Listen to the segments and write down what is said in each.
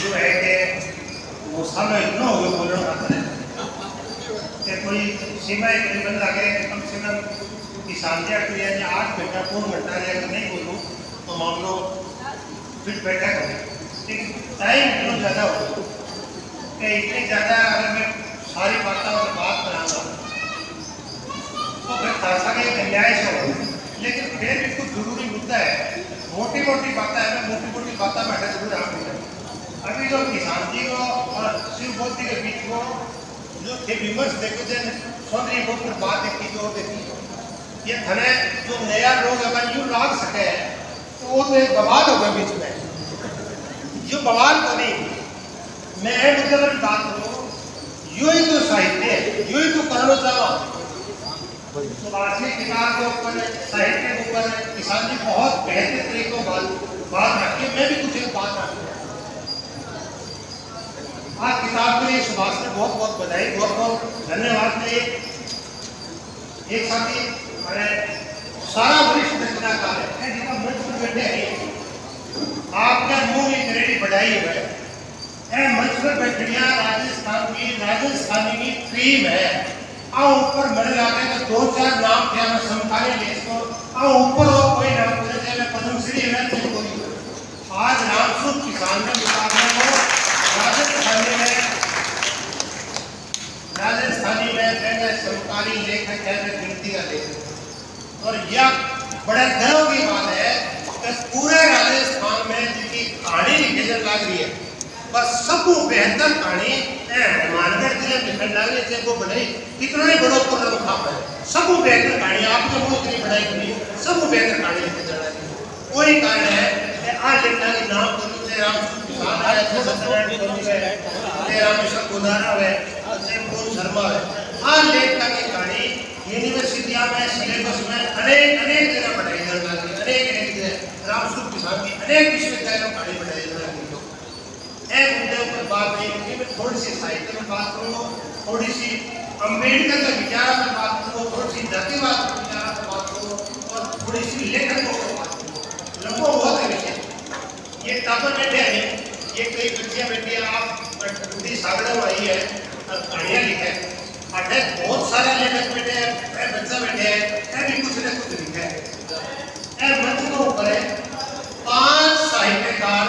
जो है कि वो सालों इतना हो गया बोलने का है कि कोई सीमा करीबन लगे कि कम से कम किसान दिया तो यानी 8 घंटा 4 घंटा अगर नहीं बोलूँ तो मान लो फिर बैठा करें, लेकिन टाइम इतना ज़्यादा हो कि इतनी ज़्यादा अगर मैं सारी बातों पर बात कराऊंगा तो फिर खासा का एक अन्याय से होगा। लेकिन फिर भी कुछ जरूरी मुद्दा है, मोटी मोटी बातें है, मैं मोटी मोटी बातें बैठा जरूर आप अभी जो किसान जी को और शिव बोलती के बीच को जो थे विमर्श देखो थे सौंदर्य को फिर बात देखी जो देखी ये धने जो नया लोग अगर यूँ लाग सके तो वो तो एक बवाल हो गया बीच में। जो बवाल को नहीं मैं मुद्दे पर बात करूँ, यू ही तो साहित्य है, यू ही तो करना चाहो सुभाषी किताब के ऊपर साहित्य के ऊपर किसान जी बहुत बेहतर तरीकों बात रखी। मैं भी कुछ एक बात रखूँ आज किताब के लिए सुभाष ने बहुत बहुत बधाई, बहुत बहुत धन्यवाद। के एक साथी मैंने सारा वरिष्ठ रचनाकार है जिनका मंच पर बैठे हैं आपका मुंह में रेडी बढ़ाई हुआ है मंच पर बैठिया राजस्थानी की क्रीम है आ ऊपर मेरे लागे तो 2-4 नाम थे मैं समकालीन ले इसको आ ऊपर वो कोई नाम पूरे थे मैं पद्मश्री है तो कोई आज रामसुख किसान के मुकाबले को राजस्थानी में कहते समकालीन लेखक कहते गिनती का लेखक और यह बड़े गर्व की बात है कि पूरे राजस्थान में जिनकी कहानी लिखी लग रही है बस सबको बेहतर कहानी मानगढ़ जिले में लिखने लग रही है वो बनाई कितना ही बड़ो पर रखा है सबको बेहतर कहानी आपने वो इतनी बढ़ाई करी सबको बेहतर कहानी लिखी जा रही है। कोई कारण है कि आज लिखना के नाम तो रामसुख किसान है रामेश्वर गोदारा है शर्मा है आज लेखना की कहानी यूनिवर्सिटियां में सिलेबस में अनेक जगह पढ़ाई जा रही है अनेक जगह रामसुख किसान की अनेक विश्वविद्यालयों में पढ़ाई पढ़ाई जा रही है। एक मुद्दे पर बात नहीं होगी मैं थोड़ी सी साहित्य में बात करूँ थोड़ी सी अम्बेडकर के विचार में बात करूँ थोड़ी सी जातिवाद के विचार में बात करूँ और थोड़ी सी लेखकों पर बात करूँ लंबो बहुत है विषय ये टापर बैठे हैं ये कई बच्चियाँ बैठी है आप बुद्धि सागड़ा आई है कहानियाँ लिखे अठे बहुत सारे लेखक बैठे हैं बच्चा बैठे हैं भी कुछ न कुछ लिखे है मंच के ऊपर है 5 साहित्यकार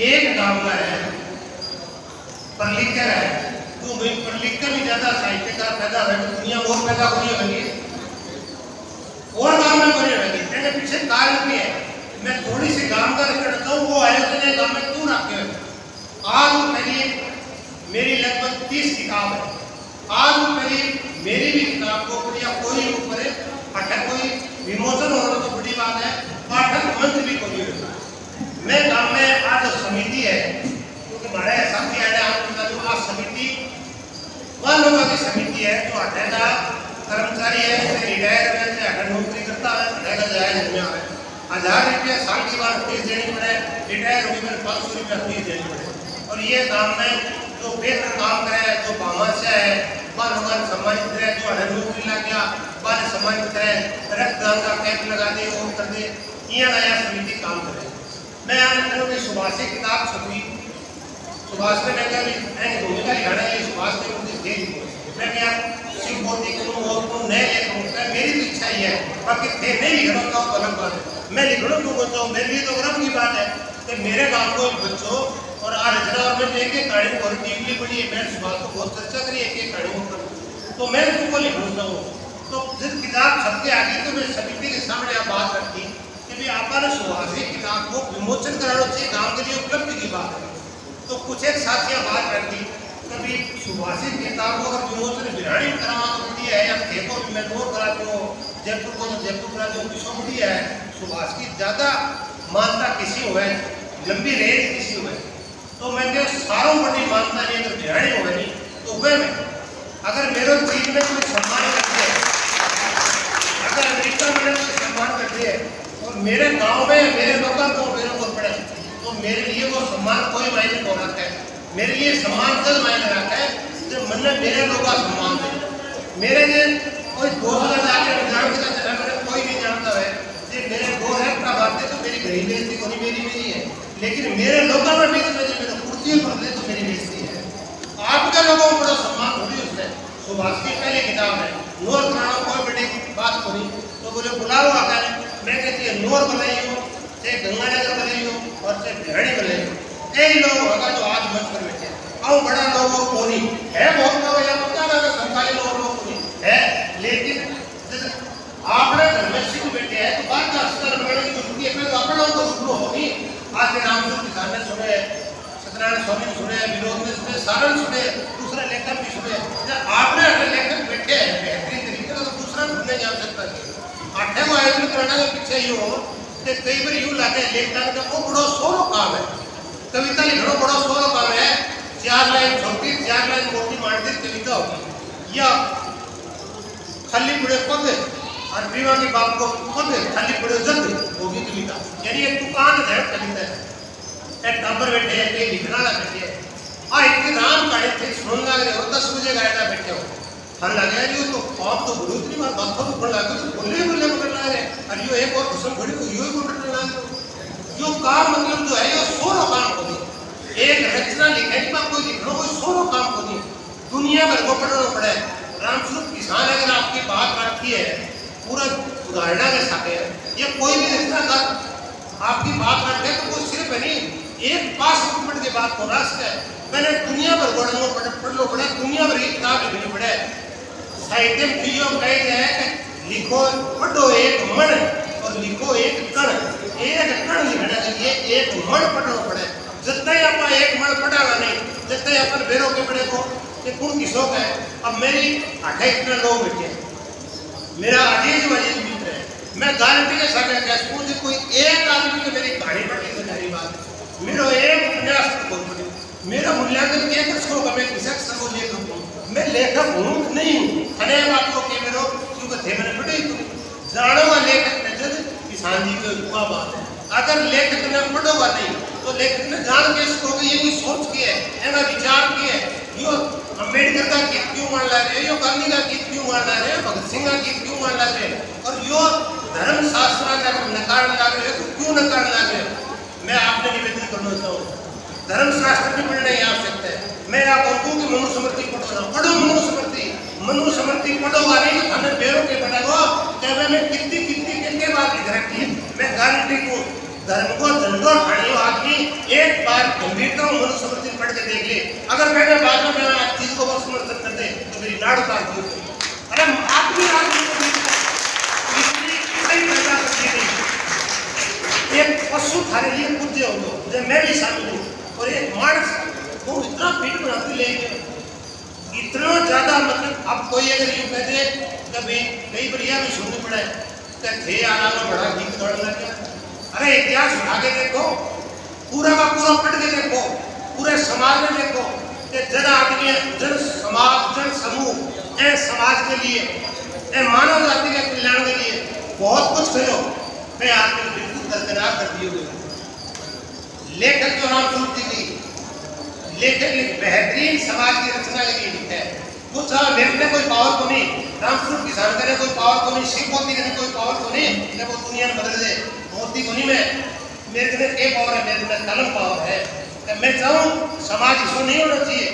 एक नामवर है परलिखर है तो भाई परलिखर भी ज्यादा साहित्यकार पैदा है तो दुनिया और पैदा हो रही है और गांव में बने रहेगी तेरे पीछे कारण भी है। मैं थोड़ी सी गांव का रखता हूँ वो आयोजन है गांव में क्यों रखे हैं आज मेरी लगभग 30 किताब है आज मेरी भी किताब को बढ़िया कोई ऊपर पाठक कोई विमोचन हो रहा तो बड़ी बात है पाठक मंच भी कोई मैं गांव में आज समिति है क्योंकि हमारे साथी आए आज आज समिति वह लोगों की समिति है जो अठेगा कर्मचारी है रिटायर है नौकरी करता है अठेगा जायज में है 1000 रुपया साल की बार फीस देनी पड़े रिटायर होगी मैंने 500 रुपया फीस देनी पड़े और ये काम में जो बेहतर काम करे जो भामाशा है वह लोग सम्मानित करे जो अठे नौकरी लग गया वह सम्मानित करे रक्तदान का कैंप लगा दे वो कर दे ये नया समिति काम करे। मैं आज सुभाष की किताब छपी सुभाष ने कहा भूमिका लिखाना है सुभाष ने मुझे दे दी मैं क्या शिव बोलती करूँ और नए लेखूँ मेरी तो इच्छा ही है बाकी थे नहीं लिखना तो अलग बात है मैं लिखना क्यों बोलता हूँ मेरे लिए तो गर्व की बात है कि मेरे गाँव को बच्चों और आज रचना और मैंने एक कहानी बहुत डीपली पढ़ी है मैंने सुभाष को बहुत चर्चा करी एक कहानी तो मैं तुमको लिखूँगा हूँ तो जिस किताब छप के आ गई तो मैं समिति के सामने आप बात रखी कि आपने सुभाष किताब को विमोचन कराना चाहिए गांव के लिए उपलब्धि की बात है तो कुछ एक साथियाँ बात रखी कभी सुभाषी किताब को अगर विमोचन बिराड़ी में कराना तो बढ़िया है या खेतों में मैं दूर कराती हूँ जयपुर को तो जयपुर कराती हूँ किसों बढ़िया है सुभाष की ज़्यादा मानता किसी हुए लंबी रेंज किसी हुए तो मैं क्या सारों बड़ी मानता नहीं अगर बिराड़ी हो नहीं तो हुए में अगर मेरे चीज में कोई सम्मान करते हैं अगर अमेरिका में कोई सम्मान करते हैं और मेरे गांव में मेरे लोगों को मेरे को पड़े तो मेरे लिए वो सम्मान कोई मायने नहीं रखता है मेरे लिए सम्मान कल मायने रखता है जब मन में मेरे लोग का सम्मान दे मेरे लिए कोई 2000 जाके जानता है कोई नहीं जानता है मेरे 2 है प्रभाव तो मेरी गरीबी मेरी है लेकिन मेरे लोगों में बीच में जो मेरे कुर्सियों पर ले तो मेरी बेइज्जती है। आपके लोगों को बड़ा सम्मान थोड़ी उसने। सुभाष की पहली किताब है नूर कराना कोई बड़ी बात को नहीं, तो बोले बुलाओ आकर मैं कहती है नूर बनाई हो चाहे गंगानगर बनाई हो और चाहे बिहाड़ी बनाई हो, कई लोग होगा जो आज मंच पर बैठे और बड़ा लोगों को नहीं है, बहुत लोग या पता ना सरकारी लोगों को नहीं है, लेकिन आपने घर में सिख बैठे हैं तो बात का स्तर बढ़ने की जरूरत है। तो अपने लोगों को शुरू होगी। आज रामचंद्र किसान ने सुने, सत्यनारायण स्वामी ने सुने, विनोद ने सुने, सारण सुने, दूसरे लेखक भी सुने। जब आपने लेखक बैठे हैं बेहतरीन तरीके से तो दूसरा सुनने की आवश्यकता नहीं। आठे को आयोजन कराने के पीछे यूँ हो कि कई बार यूँ लाते लेखन का वो बड़ा सोलो काम है, कविता लिखना बड़ा सोलो काम है। 4 लाइन छोटी 4 लाइन मोटी मांडती कविता होगी या खाली पूरे पद और विवाह के बाप को खुद खाली पड़े जल्द होगी कविता, यानी एक दुकान है कविता है। एक टाबर बैठे हैं, एक लिखना वाला बैठे हैं, और इतनी राम गाड़ी थे सुन लग रहे हो 10 बजे गायना बैठे हो हर लगे यार तो कॉप तो गुरु इतनी बार बात तो ऊपर लगा तो बोले मगर ला रहे और यो एक और घुसन खड़ी को यो को बटन ला यो काम मतलब जो है यो सोरो काम को नहीं, एक रचना लिखे नहीं पर कोई लिखना कोई सोरो काम को नहीं, दुनिया भर को पढ़ना पड़े। रामस्वरूप किसान अगर आपकी बात रखी है पूरा उदाहरण के साथ है, ये कोई भी रचना कर आपकी बात रखे तो वो सिर्फ नहीं एक पास पढ़ के बात को रास्ता है। मैंने दुनिया भर पढ़ लो पड़े, दुनिया भर की किताब लिखनी पड़े। साहित्य में जो कहते हैं कि लिखो पढ़ो एक मन और लिखो एक कण, एक कण लिखने के लिए एक मन पढ़ना पड़े। जितना ही आप एक मन पढ़ागा नहीं, जितना ही अपन बेरों के बड़े को कौन की शौक है। अब मेरी 28 लोग बैठे हैं, मेरा अजीज मित्र है, मैं गारंटी के साथ कहता हूँ कोई एक आदमी ने मेरी कहानी पढ़ी तो मेरी बात मेरा एक उपन्यास को पढ़ी, मेरा मूल्यांकन एक अक्षरों का मैं किसी अक्षर को लेखक हूँ, मैं लेखक हूँ नहीं हूँ अनेक आपको के मेरे क्योंकि थे मैंने पढ़े जानोगा लेखक ने जब किसान जी की हुआ बात है। अगर लेखक ने पढ़ोगा नहीं तो लेखक ने जान के इसको ये भी सोच के है ऐसा विचार किए यो अम्बेडकर का गीत क्यों मान ला रहे, यो गांधी का गीत क्यों मान ला रहे, भगत सिंह का गीत क्यों मान ला रहे और यो धर्म शास्त्र का नकार लग रहे तो क्यों नकार लग रहे। मैं आपने निवेदन करना चाहूँ धर्म शास्त्र भी पढ़ने की आवश्यकता है। मैं आप कहूँ कि मनुस्मृति पढ़ो मनुस्मृति पढ़ोगा नहीं तो हमें बेरों के बढ़ाओ कहने में कितनी बात लिख रखी है। मैं गारंटी को धर्म को झंडो ठाने आदमी एक बार गंभीरता मनुस्मृति पढ़ के देख ले, अगर मैंने बाद में मैं आज चीज को समर्थन कर दे तो मेरी नाड़ उतार दूँ। अरे आदमी एक पशु थारे लिए पूज्य हो जब मैं भी शामिल हूँ और एक मानस वो इतना पीठ बनाती लेंगे इतना ज्यादा मतलब अब कोई अगर यूँ कह दे कभी कई बढ़िया भी सुननी पड़े थे आना में बड़ा गीत दौड़ लग गया। अरे इतिहास उठा के देखो पूरा का पूरा पढ़ के देखो पूरे समाज में देखो कि जन आदमी जन समाज जन समूह ए समाज के लिए ए मानव जाति के कल्याण के लिए बहुत कुछ करो। मैं आपको बिल्कुल दरकिनार कर दिए हुए लेखक जो रामस्वरूप जी की लेखक एक बेहतरीन समाज की रचना के लिए लिखा है। कुछ मेरे कोई पावर को नहीं, रामस्वरूप किसान करे कोई पावर को नहीं, शिव मोदी करे कोई पावर को नहीं, जब वो दुनिया में बदल दे मोदी को नहीं। मैं मेरे को एक पावर है, मेरे को कलम पावर है। मैं चाहूँ समाज हिस्सों नहीं होना चाहिए,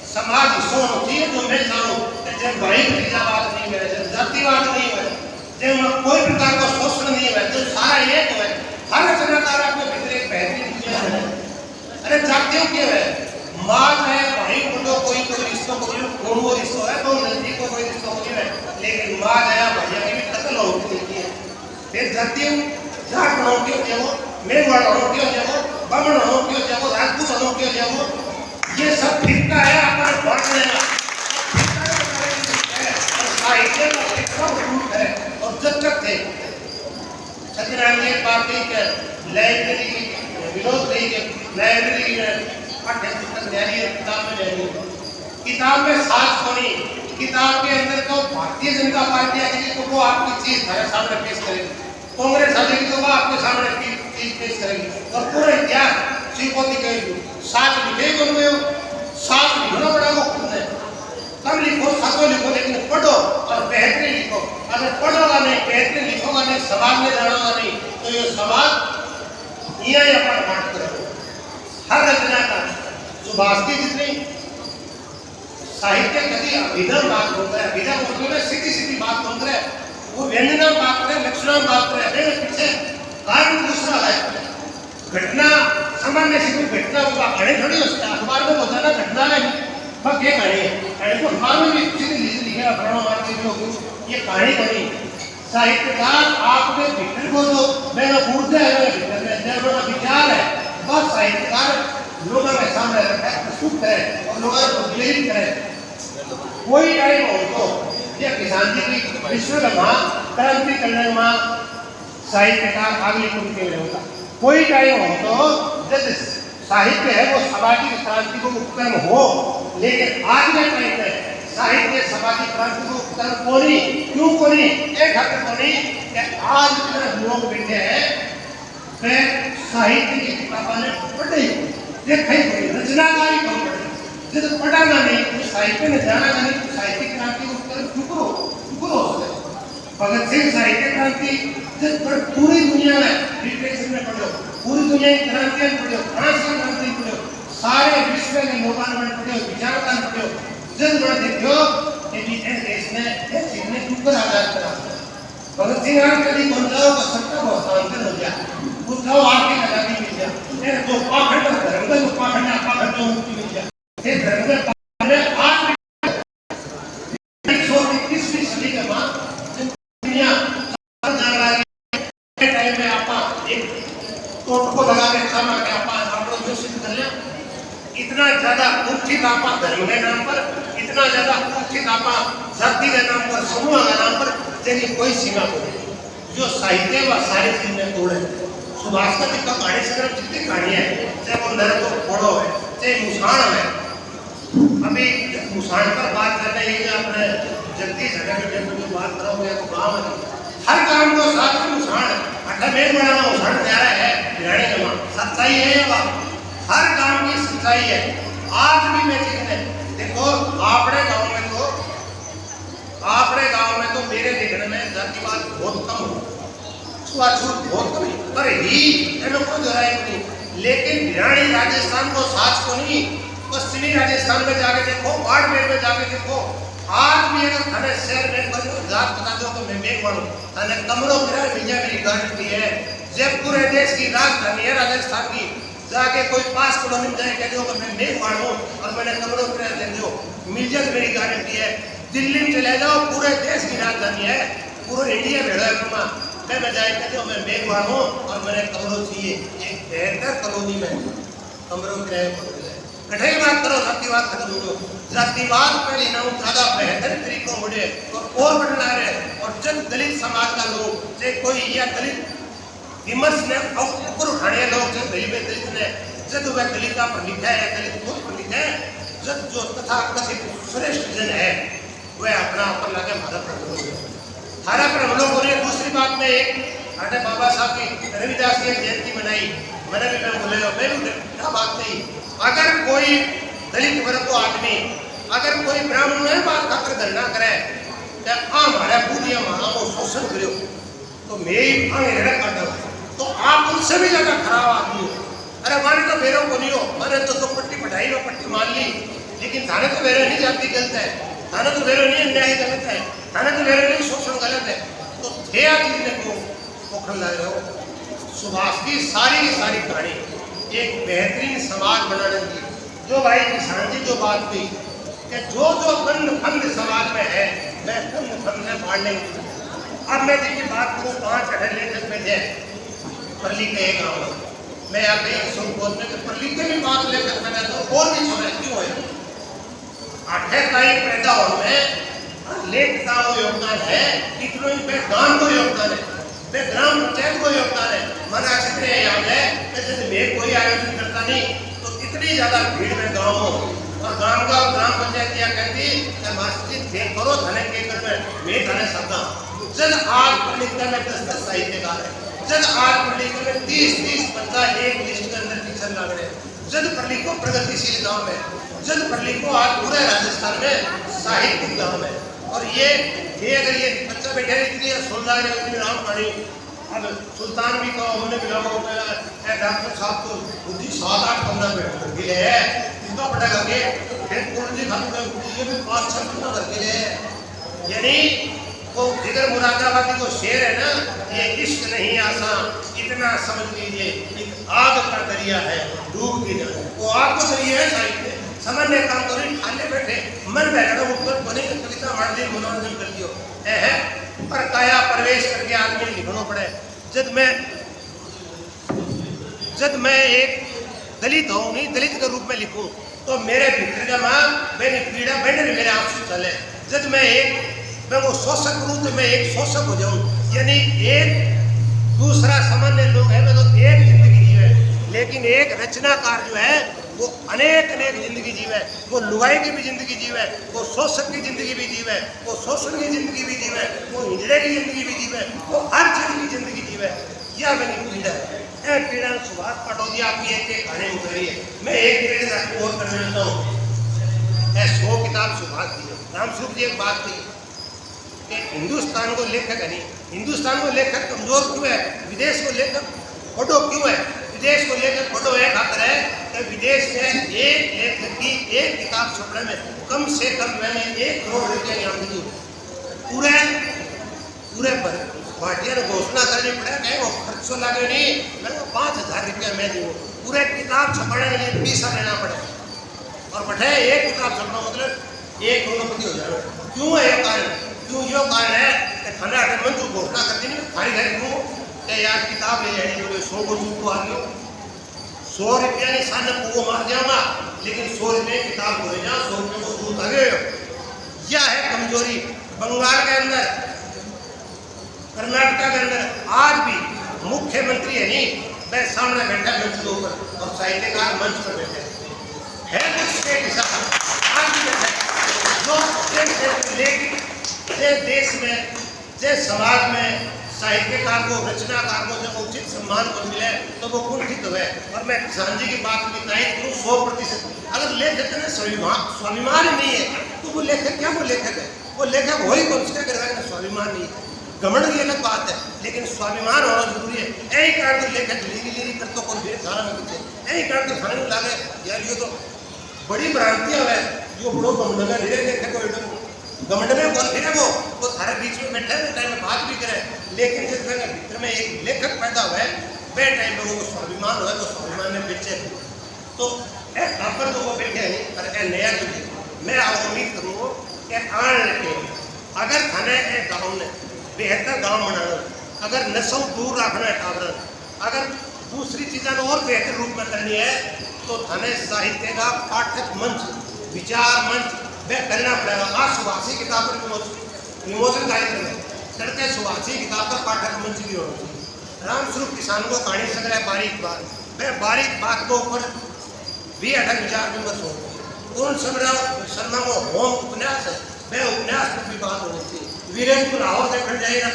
समाज हिस्सों होना चाहिए जो मैं चाहूँ जब भाई भतीजावाद नहीं है, जब जातिवाद नहीं है, जब कोई प्रकार का शोषण नहीं है, तो सारा एक है। हर रचनाकार आपके भीतर एक बेहतरीन दुनिया है। अरे जातियों क्यों है माँ है भाई बोलो कोई रिश्तों को खून वो रिश्तों है तो नजदीक को कोई रिश्तों को नहीं है, लेकिन माँ गया भैया की भी कत्ल होती है। फिर जातियों जाट हो क्यों जाओ, मेवाड़ हो क्यों जाओ, बामण हो क्यों जाओ, राजपूत हो क्यों जाओ, ये सब फिरका है अपना बांट लेना साहित्य का फिरका रूप है। और जब तक थे सत्यनारायण पार्टी के लाइब्रेरी विरोध नहीं के लाइब्रेरी किताब में साथ होनी, किताब के अंदर तो भारतीय जनता पार्टी आएगी तो वो आपकी चीज हमारे सामने पेश करेगी, कांग्रेस आएगी तो वो आपके सामने चीज पेश करेगी और पूरा इतिहास श्रीमती कहेगी। साथ लिखेगा उनमें साथ लिखना पड़ेगा खुद ने, कम लिखो साथों लिखो लेकिन पढ़ो और बेहतरीन लिखो। अगर पढ़ोगा नहीं बेहतरीन लिखोगा नहीं समाज में जाना नहीं तो ये समाज यहाँ अपन बांट करेगा। सुभाष की जितनी साहित्य कभी अभिनव बात बोलता है, अभिनव बोलते हैं सीधी सीधी बात बोलते हैं, वो व्यंजना बात करे, लक्षणा बात करे, मेरे पीछे कारण दूसरा है। घटना सामान्य सी कोई घटना होगा, कहानी थोड़ी होती है, अखबार में होता है ना घटना है, बस ये कहानी है, कहानी को अखबार में भी सीधी लिखेगा, प्रणव मार्ग के ये कहानी बनी। साहित्यकार आपके भीतर को जो मेरा ऊर्जा है, मेरे भीतर में मेरा विचार है, बस साहित्यकार लोगों के सामने रखा है, प्रस्तुत करे और लोगों को प्रेरित करे। कोई टाइम हो तो ये किसान जी की विश्व का क्रांति करने में साहित्यकार अगली पंक्ति में होगा। कोई टाइम हो तो जब साहित्य है वो सामाजिक क्रांति को उपक्रम हो, लेकिन आज के टाइम में साहित्य सामाजिक क्रांति को उपक्रम कोनी क्यों कोनी एक हद कोनी कि आज इतने लोग बैठे हैं वे साहित्य की किताबें ने पढ़ी देखे कोई रचनाकारी कम पढ़ी जब पढ़ाना नहीं तो साहित्य ने जाना नहीं तो साहित्यिक क्रांति को उपक्रम चुप हो सकते। भगत सिंह साहित्य क्रांति जब पूरी दुनिया में लिटरेचर में पढ़ो, पूरी दुनिया की क्रांतियां पढ़ो, फ्रांस की क्रांति पढ़ो, सारे विश्व के लोगों ने पढ़ो, विचारधारा पढ़ो, जब बड़ा देखो कि देश ने एक चीज ने ऊपर आजाद करा। भगत सिंह आन कभी बंदाओं का सबका हस्तांतरण हो गया, बुद्धाओं आके आजादी मिल गया, ये जो पाखंड धर्म का जो पाखंड आपा करते हो मुक्ति मिल गया, ये धर्म का आज 121वीं सदी के बाद दुनिया जान रहा है टाइम में आपा एक कोट को लगा के सामा के आपा आपको जो सिद्ध कर लिया, इतना ज्यादा कुत्सित आपा धर्म के नाम पर, इतना ज्यादा कुत्सित आपा जाति के नाम पर, समूह के नाम पर तेरी कोई सीमा नहीं। जो साहित्य व सारी चीज में तोड़े सुभाष का जितना कहानी संग्रह जितनी कहानियां है, चाहे वो नर को फोड़ो है, चाहे मुसाण है, अभी मुसाण पर बात कर रहे हैं अपने जगदीश हटके जो बात करोगे तो गाँव है, हर काम को साथ में मुसाण अठा मेन बनाना मुसाण प्यारा है बिरानी जमा सच्चाई है ये बात, हर काम की सच्चाई है। आज भी मैं देखने देखो आपने गांव में तो मेरे देखने में जातिवाद बहुत कम हो, छुआछूत बहुत कम है, पर ही कोई दोहराई नहीं। लेकिन बिरानी राजस्थान को साथ को नहीं, पश्चिमी राजस्थान में जाके देखो, बाड़मेर में जाके देखो, आज भी अगर थाने शहर में जात बता दो तो मैं मेघ मानू थाने कमरों किराए मिल जाए मेरी गारंटी है। जब पूरे देश की राजधानी है राजस्थान की, जाके कोई 5 कॉलोनी में जाए कह दो कि मैं मेघ मानू और मैंने कमरों किराए दे दो मिल जाए मेरी गारंटी है। दिल्ली में चले जाओ, पूरे देश की राजधानी है, पूरे इंडिया में है, मैं जाए कहते हो मैं मेघ मानू और मैंने कमरों चाहिए, एक बेहतर कॉलोनी में कमरों किराए कठिन बात करो, जातिवाद खत्म हो, जातिवाद पहले ना ज्यादा बेहतर तरीकों बढ़े और बढ़ना रहे। और जब दलित समाज का लोग चाहे कोई या दलित विमर्श ने ऊपर उठाने लोग जब दलित ने जब वह दलिता पर लिखा है, दलित खुद पर लिखा है, जब जो तथा कथित श्रेष्ठ जन है वह अपना ऊपर लगे हमारा पर हम लोगों ने दूसरी बात में एक अरे बाबा साहब की रविदास की जयंती मनाई, मैंने भी मैं बोले मैं भी क्या बात नहीं। अगर कोई दलित वर्ग को आदमी अगर कोई ब्राह्मण में बात खाकर धरना करे कि हमारे पूजिया माँ को शोषण करो तो मेरी आगे रड़ काटा तो आप उनसे भी ज्यादा खराब आदमी हो। अरे माने तो मेरे को नहीं हो, मैंने तो पट्टी पढ़ाई में पट्टी मान ली, लेकिन थाने तो मेरे नहीं जाती गलत है, थाने तो मेरे नहीं अन्याय गलत है, थाने तो मेरे नहीं शोषण गलत है, तो थे चीज ने को पोखर ला रहे हो। सुभाष की सारी कहानी एक बेहतरीन समाज बनाने की, जो भाई किसान जी जो बात हुई कि जो फंड समाज में है मैं फंड में बांटने की। अब मैं देखिए बात करूँ 5 अठे लेखक में थे परली के एक गाँव में, मैं यहाँ पे सुनकोट में परली के भी बात लेकर मैंने तो और भी सुना क्यों है 8 तारीख पैदा होने में लेखता को योगदान है, इतने पे गांव को योगदान है, पे ग्राम पंचायत को योगदान है। मना कितने याद है जैसे मैं कोई आयोजन करता नहीं तो इतनी ज्यादा भीड़ में गाँव हो और गांव का ग्राम पंचायत क्या कहती है मस्जिद देख करो धने के कर में मैं धने शब्दा जब आज पढ़ने में 10 साहित्यकार है, जब आज पढ़ने में 30 बंदा एक लिस्ट के अंदर टीचर लग रहे, जब पढ़ने को प्रगतिशील गांव है, जब पढ़ने को आज पूरे राजस्थान में साहित्यिक गांव है। और ये अगर ये बच्चा बैठे इतनी सुल्तान इतनी राम कहानी, अब सुल्तान भी कहो हमने बिलाओ डॉक्टर साहब तो बुद्धि 7-8 कमरा में गिले है, इनका पड़ेगा के फिर कुर्जी खाते ये भी 5-6 महीना भर के लिए। यानी वो जिगर मुरादाबादी को शेर है ना, ये इश्क नहीं आसान, इतना समझ लीजिए एक आग का दरिया है, डूब के जाए वो आग का दरिया है। साहित्य समझने काम करो, खाने बैठे मन बैठा उत्तर बने कविता मार दी, मनोरंजन कर दियो है। पर काया प्रवेश करके आदमी लिखना पड़े। जब मैं एक दलित हूँ, नहीं दलित के रूप में लिखूं तो मेरे भीतर का माँ मेरी पीड़ा बैठे मेरे आंसू चले। जब मैं वो शोषक हूँ तो मैं एक शोषक हो जाऊँ। यानी एक दूसरा सामान्य लोग है, मैं तो एक जिंदगी जीवे, लेकिन एक रचनाकार जो है वो अनेक जिंदगी जीवे। वो लुगाई की भी जिंदगी जीवे, वो शोषक की जिंदगी भी जीवे, वो शोषण की जिंदगी भी जीवे, वो हिजड़े की जिंदगी भी जीवे, वो हर चीज की जिंदगी जीवे। यह मेरी पीड़ा है। पीड़ा सुभाष पटौदिया आपकी एक कहानी उतरी है। मैं एक पीड़ा और करने लेता हूँ। 100 किताब सुभाष दी है। रामस्वरूप जी एक बात थी कि हिंदुस्तान को लेखक है नहीं, हिंदुस्तान को लेखक कमजोर क्यों है, विदेश को लेखक फोटो क्यों है? विदेश को लेकर फोटो है खातर है कि विदेश में एक लेखक की एक किताब छपने में कम से कम मैंने 1 करोड़ रुपये की आमदनी पूरे पर पार्टियां ने घोषणा करनी पड़े कहीं वो खर्चो लगे नहीं, मैं 5,000 रुपया मैं दूँ पूरे किताब छपने के लिए पैसा लेना पड़े। और बैठे एक किताब छपना मतलब 1 करोड़पति हो जाए। क्यों है ये कारण? क्यों यो कारण है कि थाना अगर मंच घोषणा कर दी खाली घर क्यों कि यार किताब ले जानी बोले 100 को चूक आ गया 100 रुपया नहीं सामने को मार जाऊंगा, लेकिन 100 रुपये किताब हो जा 100 रुपये को चूक आ गए। यह है कमजोरी। बंगाल के अंदर, कर्नाटक के अंदर आज भी मुख्यमंत्री है नहीं, वह सामने बैठा मंच के ऊपर और साहित्यकार मंच पर बैठे है कुछ स्टेट हिसाब आज भी बैठे जो लेकिन देश में जे समाज में साहित्यकार को रचनाकार को जब उचित सम्मान को मिले तो वो कुंठित हुए। और मैं किसान जी की बात की तारीफ करूँ 100%। अगर लेखक में स्वाभिमान नहीं है तो वो लेखक क्या, वो लेखक है, वो लेखक हो ही कौन सा कर स्वाभिमान नहीं है। घमंड की अलग बात है, लेकिन स्वाभिमान होना जरूरी है। यही कारण तो लेखक लीरी कर तो कौन सारा में पीछे यही कारण तो खाने लागे यार ये तो बड़ी भ्रांतियां है जो बड़ो घमंड में धीरे लेखक घमंड में कौन फिरे वो थारे बीच में बैठे टाइम में बात भी करे, लेकिन जिस भीतर में एक लेखक पैदा हुआ है वे टाइम लोगों को स्वाभिमान हुआ तो स्वाभिमान में बेचे तो पर तो वो बैठे हैं। पर नया तो मैं उम्मीद करूँगा कि आने लगे अगर थाने गाँव ने बेहतर गाँव बनाना, अगर नशों दूर रखना है टावरन, अगर दूसरी चीज़ों को और बेहतर रूप में करनी है तो थाने साहित्य का पाठक मंच, विचार मंच वह करना पड़ेगा। आज सुभाषी किताब पर विमोचन कार्यक्रम है, करके सुभाषी किताब पर पाठक मंच भी होना चाहिए। रामस्वरूप किसान को कहानी संग्रह बारीक बात, वह बारीक बात को ऊपर भी अटक विचार विमर्श हो। उन शर्मा को होम उपन्यास है, वह उपन्यास पर भी बात होनी चाहिए। वीरेंद्र लाहौर देखने जाएगा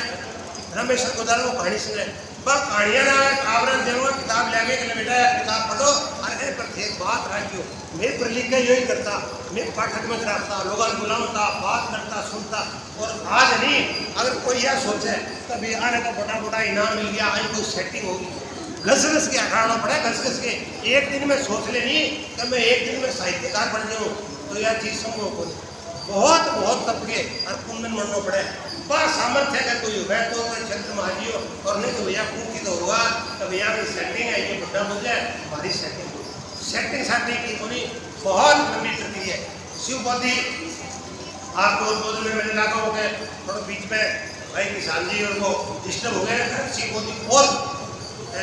रमेश गोदार को कहानी संग्रह बस कहानियाँ ना आवरण देना किताब ले गए बेटा किताब पढ़ो। अरे पर एक बात रखियो मैं पर लिख के यही करता, मैं पाठक में रखता, लोगों को बुलाता, बात करता, सुनता। और आज नहीं, अगर कोई यह सोचे तभी आने का बड़ा बड़ा इनाम मिल गया, आज कोई सेटिंग होगी, घस घस के हटाना पड़े, घस घस के एक दिन में सोच लेनी कि मैं एक दिन में साहित्यकार बन जाऊँ तो यह चीज़ संभव हो बहुत बहुत तपके और कुंदन बनना पड़े। बस सामर्थ्य अगर कोई हुआ तो क्षेत्र में हाजी हो, और नहीं तो भैया कुंठी तो हुआ तो भैया की सेटिंग है ये बड़ा मुद्दा है हमारी सेटिंग साथ नहीं की होनी बहुत लंबी प्रक्रिया है। शिवपति आपको उद्बोधन में मैंने लगा हो गए थोड़ा बीच में भाई किसान जी और वो डिस्टर्ब हो गए। शिवपति और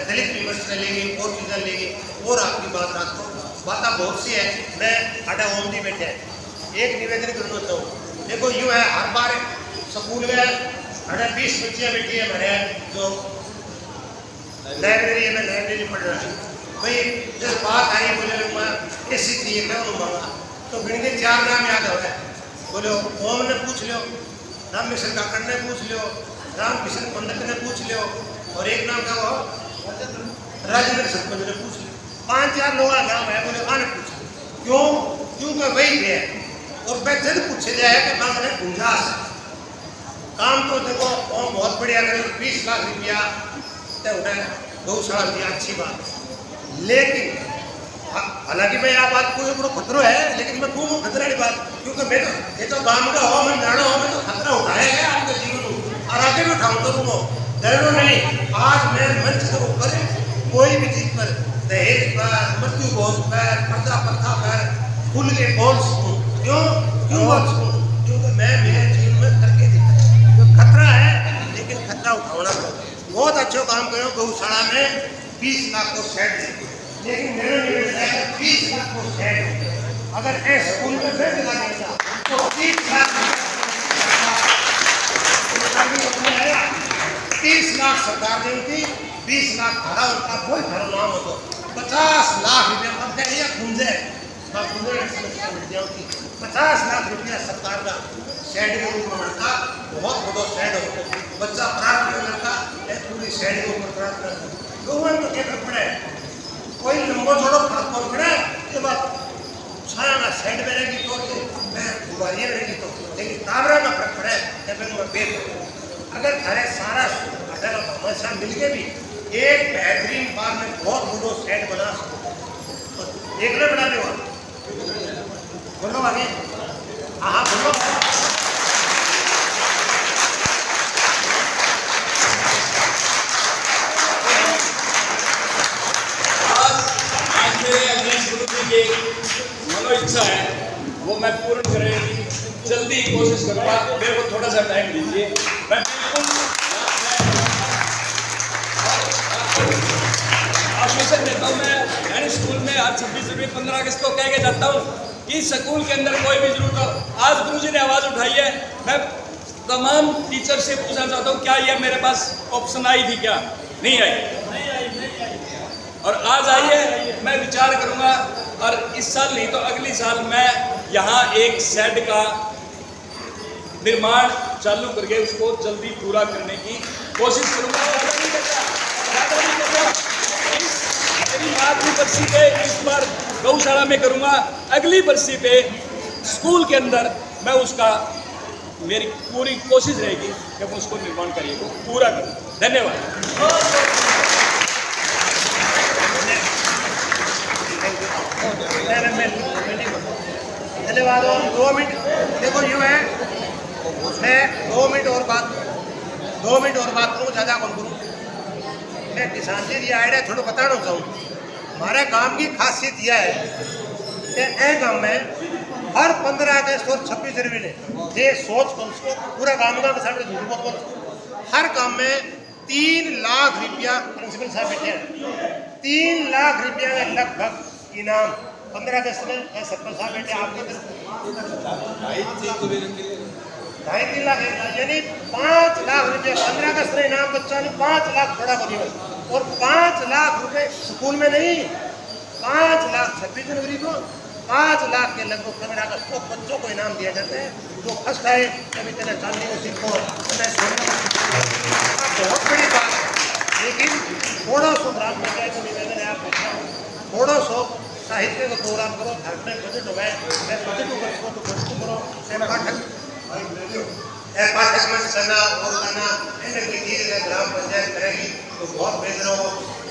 दलित विमर्श लेंगे और चीज़ें लेंगे और आपकी बात रखो बात बहुत सी है। मैं आटा ओम जी बैठे हैं, एक निवेदन करना चाहता हूँ। देखो यूँ है हर बार स्कूल में 20 बच्चियाँ बैठी है हमारे जो लाइब्रेरी में लाइब्रेरी पढ़ रहा है। भाई जब बात आई बोले मैं ऐसी चाहिए मैं उन्होंने मांगा तो गिनके 4 नाम याद हो गए। बोले ओम ने पूछ लो, राम मिशन काकड़ ने पूछ लो, राम किशन पंडित ने पूछ लो, और एक नाम का वो राजेंद्र सरपंच ने पूछ लिया। 5-4 लोग नाम है बोले आने पूछ लो क्यों, क्योंकि वही थे और वैसे पूछे जाए कि मैंने गुंजाइश है काम तो देखो ओम बहुत बढ़िया करें 20 लाख रुपया तो उन्हें गौशाला दिया अच्छी बात, लेकिन हालांकि मैं यह बात कोई बड़ो खतरो है, लेकिन मैं खूब खतरा की बात, क्योंकि मैं ये तो गांव का हो, मैं जाना हो, मैं तो खतरा उठाया है आपके जीवन में और आगे भी उठाऊंगा तुमको, डरो नहीं। आज मैं मंच के ऊपर कोई भी चीज पर दहेज पर, मृत्यु भोज पर, पर्दा प्रथा पर खुल के बोल सकूं। क्यों बोल सकूं? क्योंकि मैं मेरे जीवन में करके दिखाया। जो खतरा है, लेकिन खतरा उठाना बहुत अच्छा काम करो। गौशाला में 20 लाख को सेट दे, लेकिन मेरे निवेदन है 20 लाख को सेट अगर इस स्कूल में फिर दिला देगा तो 30 लाख 30 लाख सरकार देगी, 20 लाख खड़ा उनका कोई खड़ा नाम हो तो 50 लाख रुपया बनते हैं या गुंजे 50 लाख रुपया सरकार का शेड के ऊपर बढ़ता, बहुत बड़ा शेड हो, बच्चा प्राप्त करने का पूरी शेड के ऊपर प्राप्त करता। गवर्नमेंट को क्या करना है? कोई लंबो छोड़ो फर्क कौन पड़ा है? ये बात छाया ना साइड में रहेगी तो मैं बुआरियाँ रहेगी तो, लेकिन काबरा का फर्क पड़ा है या फिर मैं बेच। अगर थारे सारा अगर हमारे साथ मिल के भी एक बेहतरीन बार में बहुत बड़ो सेट बना सको तो एक ने बना दो। बोलो आगे, हाँ बोलो। मनो इच्छा है वो मैं पूर्ण करने की जल्दी कोशिश करूँगा। मेरे को थोड़ा सा टाइम दीजिए। मैं बिल्कुल आश्वासन देता हूँ। मैं यानी स्कूल में आज 26 जनवरी 15 अगस्त को कह के जाता हूँ कि स्कूल के अंदर कोई भी जरूरत हो। आज गुरुजी ने आवाज़ उठाई है, मैं तमाम टीचर से पूछना चाहता हूँ क्या ये मेरे पास ऑप्शन आई थी? क्या नहीं आई? और आज आई है, मैं विचार करूंगा और इस साल नहीं तो अगली साल मैं यहाँ एक शेड का निर्माण चालू करके उसको जल्दी पूरा करने की कोशिश करूंगा। मेरी आखिरी बरसी पे इस बार गौशाला में करूंगा, अगली बरसी पे स्कूल के अंदर मैं उसका मेरी पूरी कोशिश रहेगी कि मैं उसको निर्माण कार्य को पूरा करूँ। धन्यवाद। धन्यवाद। 2 मिनट देखो यूँ है, मैं 2 मिनट और बात करूँ, ज़्यादा कौन करूँ। मैं किसान जी आइडिया थोड़ा बताना चाहूँ। हमारे गांव की खासियत यह है कि ए गांव में हर 15 अगस्त और 26 जनवरी ने ये सोच उसको पूरा गांव का सामने हर काम में 3 लाख रुपया प्रिंसिपल साहब बैठे हैं, 3 लाख रुपया का लगभग इनाम 15 अगस्त में सरपंच साहब बैठे आपकी तरफ 2.5-3 लाख यानी 5 लाख रुपये 15 अगस्त में इनाम बच्चा ने 5 लाख खड़ा कर दिया। और 5 लाख रुपए स्कूल में नहीं, 5 लाख 26 जनवरी को 5 लाख के लगभग 15 अगस्त को बच्चों को इनाम दिया जाता है। जो फर्स्ट है कभी तेना चांदी को सीखो, बहुत बड़ी बात। लेकिन थोड़ा सो ग्राम पंचायत को निवेदन है, आप थोड़ा सो साहित्य का प्रोग्राम करो, घर में बजट हो गए, मैं बजट को करो, पाठक मंच करना और करना इन चीज़ ग्राम पंचायत करेगी तो बहुत बेहतर हो।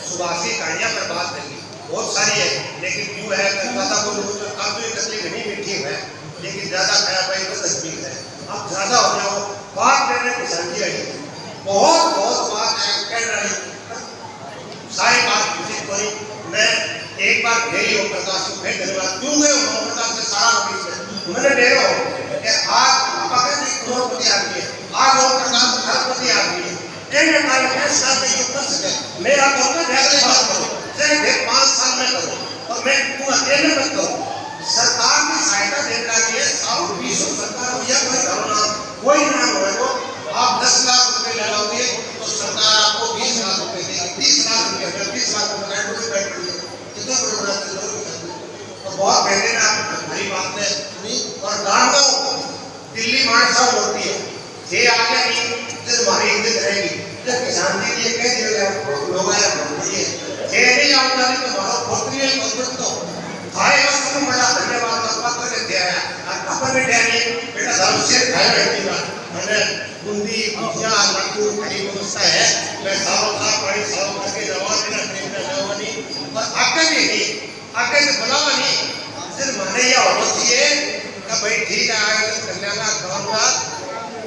सुभाषी कहानियाँ पर बात करेगी बहुत सारी है, लेकिन क्यों है ज़्यादा काफ़ी तकलीफ नहीं मीठी है, लेकिन ज़्यादा खाया पाई तो तकलीफ है। अब ज़्यादा हो जाओ बात करने की शांति आई बहुत बात कह रही सारी बात उचित कोई। मैं एक बार घेरी हो प्रकाश को फिर धन्यवाद क्यों गए हो प्रकाश से सारा ऑफिस मैंने दे रहा हूँ कि आज करोड़पति आदमी है, आज और प्रकाश खरबपति आदमी है। एक कार्य 5 साल में ये कर सके, मेरा बहुत ज़्यादा बात करो, चाहे 5 साल में करो और मैं पूरा अकेले मत करो। सरकार की सहायता देने के लिए 20 सरकार हो या कोई घरोना कोई नाम हो तो आप 10 लाख रुपए लगाओगे तो सरकार आपको 20 लाख रुपए देगी, 30 लाख रुपए 20 लाख रुपए कितना बड़ा तो बहुत बेहतरीन आप हमारी बात है और गाँव दिल्ली मानसा होती है ये आगे नहीं जब हमारी इज्जत रहेगी, जब किसान जी ये कह दिया लोग ये नहीं आऊंगा तो हमारा पोत्री है तो खाए वस्तु में बड़ा धन्यवाद पत्र ने दिया है अपन में डैनी बेटा साहब से खाए बैठी बात मैंने बूंदी भुजिया लड्डू खड़ी व्यवस्था है। मैं सालों पानी सालों करके जवान देना खरीदना जवानी और आगे भी नहीं आगे से बुलावा नहीं, सिर्फ माने यह होना चाहिए कि भाई ठीक है आयोजन करने का करूँगा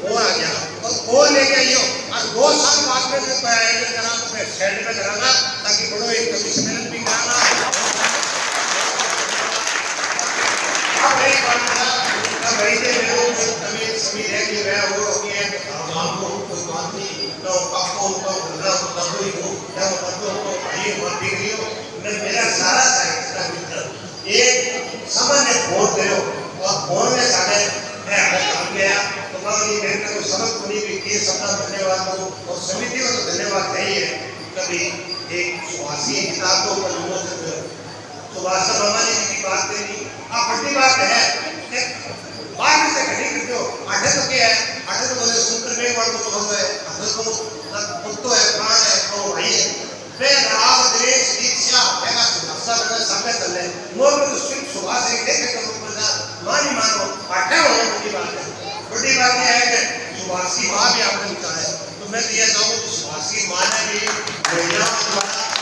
वो आ गया और वो लेके आइयो और 2 साल बाद में मैं आयोजन करा तो मैं शेड में कराना ताकि बड़ो एक कभी सम्मेलन भी कराना। अब एक बात था भाई से मेरे को कभी सभी है कि मैं वो होती है आम को कोई बात नहीं तो आपको उनको ना तब ही हो या तब तो भाई मत देखियो मैं मेरा सारा साहित्य का मित्र एक सामान्य फोन करो और फोन में सारे मैं आगे काम गया तो मैं मेरे को सबक बनी भी के सबका धन्यवाद दो और समिति को तो धन्यवाद चाहिए। कभी एक सुहासी किताब को ऊपर विमोचन करो तो वास्तव मामा जी की बात नहीं आप बड़ी बात है बात से घड़ी करते हो आठे तो क्या है आठे तो बोले सुनकर में वर्ड तो हम है आठे तो कुत्तो है प्राण है तो भाई है वे राव देश दीक्षा हैगा सुभाषा बने सामने चले मोर में तो सिर्फ सुभाष एक देखे तो ऊपर ना मानी मानो आठे होने बड़ी बात है। बड़ी बात यह है कि सुभाष की माँ भी आपने लिखा है तो मैं तो यह चाहूँगा कि सुभाष की माँ ने भी महिलाओं द्वारा